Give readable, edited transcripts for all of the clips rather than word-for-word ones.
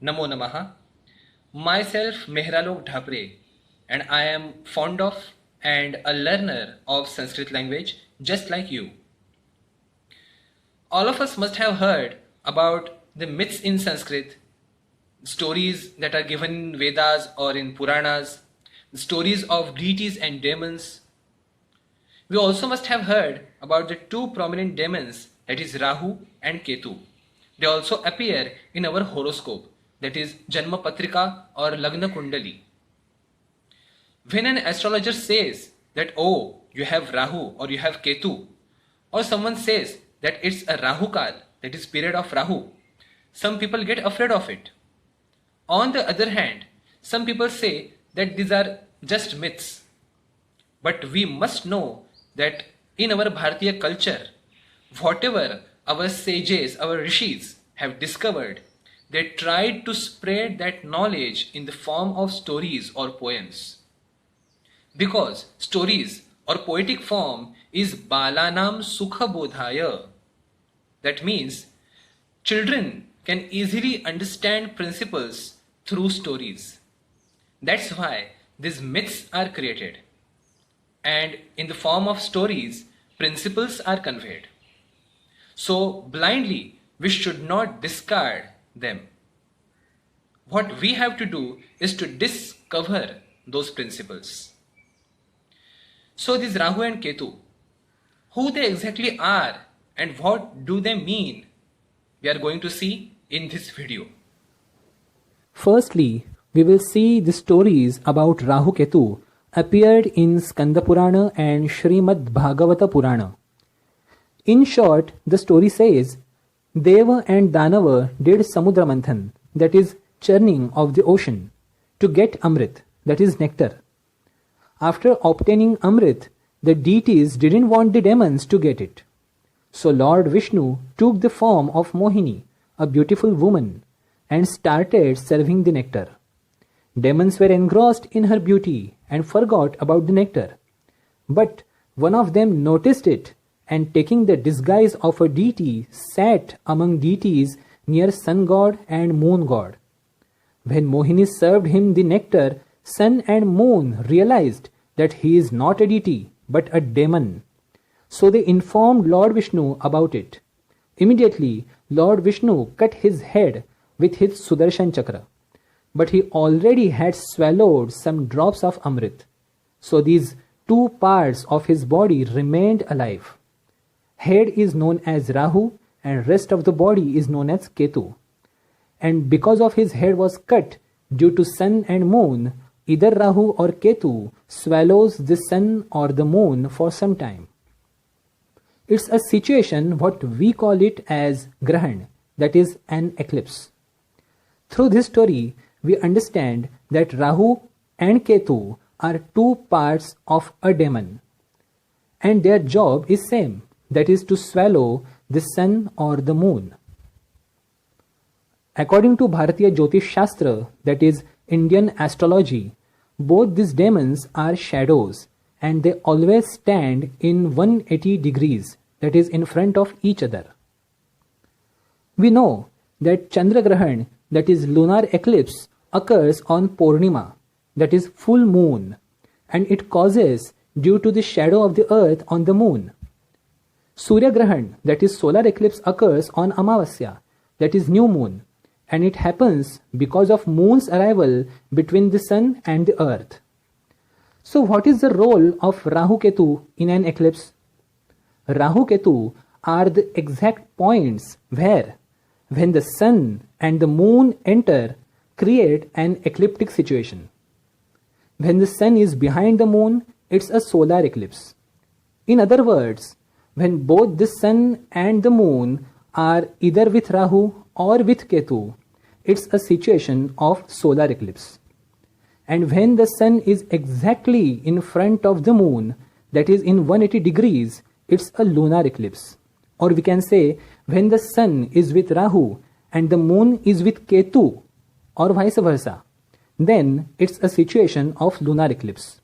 Namo Namaha. Myself Mehralok Dhapre, and I am fond of and a learner of Sanskrit language just like you. All of us must have heard about the myths in Sanskrit, stories that are given in Vedas or in Puranas, stories of deities and demons. We also must have heard about the two prominent demons, that is Rahu and Ketu. They also appear in our horoscope, that is Janma Patrika or Lagna Kundali. When an astrologer says that, oh, you have Rahu or you have Ketu, or someone says that it's a Rahu Kal, that is period of Rahu, some people get afraid of it. On the other hand, some people say that these are just myths. But we must know that in our Bharatiya culture, whatever our sages, our rishis have discovered, they tried to spread that knowledge in the form of stories or poems. Because stories or poetic form is balanam sukha bodhaya. That means children can easily understand principles through stories. That's why these myths are created. And in the form of stories, principles are conveyed. So blindly, we should not discard them. What we have to do is to discover those principles. So these Rahu and Ketu, who they exactly are and what do they mean, we are going to see in this video. Firstly, we will see the stories about Rahu Ketu appeared in Skanda Purana and Srimad Bhagavata Purana. In short, the story says, Deva and Danava did Samudra Manthan, that is churning of the ocean, to get Amrit, that is nectar. After obtaining Amrit, the deities didn't want the demons to get it. So Lord Vishnu took the form of Mohini, a beautiful woman, and started serving the nectar. Demons were engrossed in her beauty and forgot about the nectar. But one of them noticed it and taking the disguise of a deity sat among deities near sun god and moon god. When Mohini served him the nectar, sun and moon realized that he is not a deity but a demon. So they informed Lord Vishnu about it. Immediately, Lord Vishnu cut his head with his Sudarshan Chakra. But he already had swallowed some drops of Amrit. So these two parts of his body remained alive. Head is known as Rahu and rest of the body is known as Ketu. And because of his head was cut due to sun and moon, either Rahu or Ketu swallows the sun or the moon for some time. It's a situation what we call it as Grahan, that is an eclipse. Through this story, we understand that Rahu and Ketu are two parts of a demon. And their job is same, that is to swallow the sun or the moon. According to Bharatiya Jyotish Shastra, that is Indian astrology, both these demons are shadows and they always stand in 180 degrees, that is in front of each other. We know that Chandragrahan, that is lunar eclipse, occurs on Purnima, that is full moon, and it causes due to the shadow of the earth on the moon. Surya Grahan, that is solar eclipse, occurs on Amavasya, that is new moon, and it happens because of moon's arrival between the sun and the earth. So what is the role of Rahu Ketu in an eclipse? Rahu Ketu are the exact points where, when the sun and the moon enter, create an ecliptic situation. When the sun is behind the moon, it's a solar eclipse. In other words, when both the sun and the moon are either with Rahu or with Ketu, it's a situation of solar eclipse. And when the sun is exactly in front of the moon, that is in 180 degrees, it's a lunar eclipse. Or we can say, when the sun is with Rahu and the moon is with Ketu, or vice versa, then it's a situation of lunar eclipse.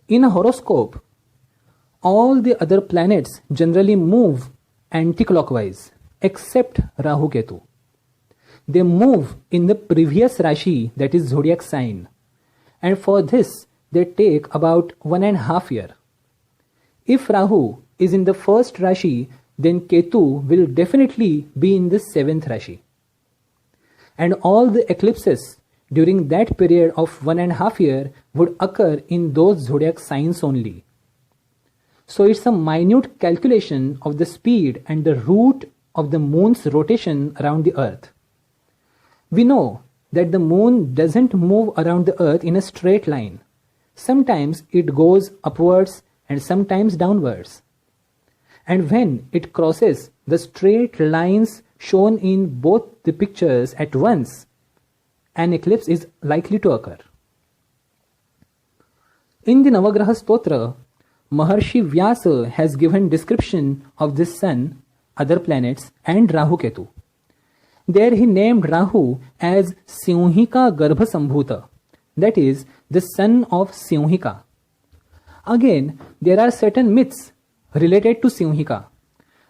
In a horoscope, all the other planets generally move anticlockwise except Rahu Ketu. they move in the previous Rashi, that is zodiac sign. And for this, they take about 1.5 years. If Rahu is in the first Rashi, then Ketu will definitely be in the 7th Rashi. And all the eclipses during that period of 1.5 years would occur in those zodiac signs only. So it's a minute calculation of the speed and the route of the moon's rotation around the earth. We know that the moon doesn't move around the earth in a straight line. Sometimes it goes upwards and sometimes downwards. And when it crosses the straight lines shown in both the pictures at once, an eclipse is likely to occur. In the Navagraha Stotra, Maharshi Vyasa has given description of this sun, other planets and Rahu Ketu. There he named Rahu as Sinhika Garbha Sambhuta, that is, the son of Sinhika. Again, there are certain myths related to Sinhika.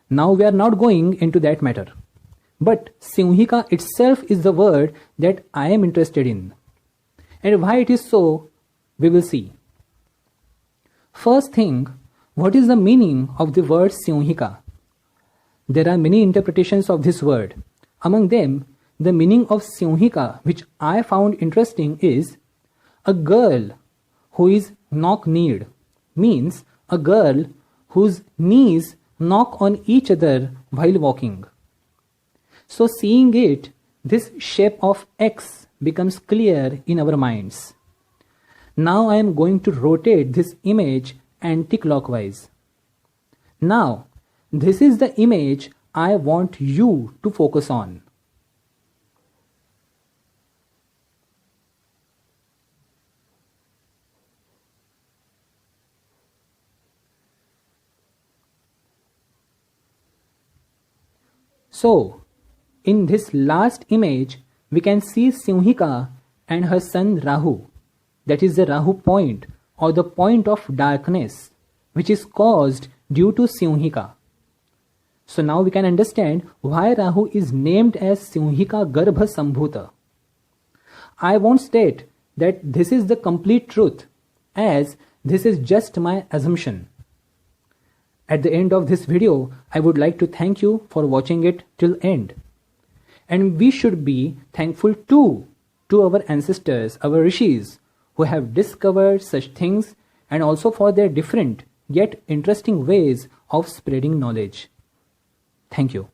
Now we are not going into that matter. But Sinhika itself is the word that I am interested in. And why it is so, we will see. First thing, what is the meaning of the word Sinhika? There are many interpretations of this word. Among them, the meaning of Sinhika, which I found interesting, is a girl who is knock-kneed, means a girl whose knees knock on each other while walking. So seeing it, this shape of X becomes clear in our minds. Now I am going to rotate this image anti-clockwise. Now, this is the image I want you to focus on. So, in this last image, we can see Sinhika and her son Rahu. That is the Rahu point or the point of darkness, which is caused due to Sinhika. So now we can understand why Rahu is named as Sinhika Garbha Sambhuta. I won't state that this is the complete truth, as this is just my assumption. At the end of this video, I would like to thank you for watching it till end. And we should be thankful too to our ancestors, our rishis, who have discovered such things, and also for their different yet interesting ways of spreading knowledge. Thank you.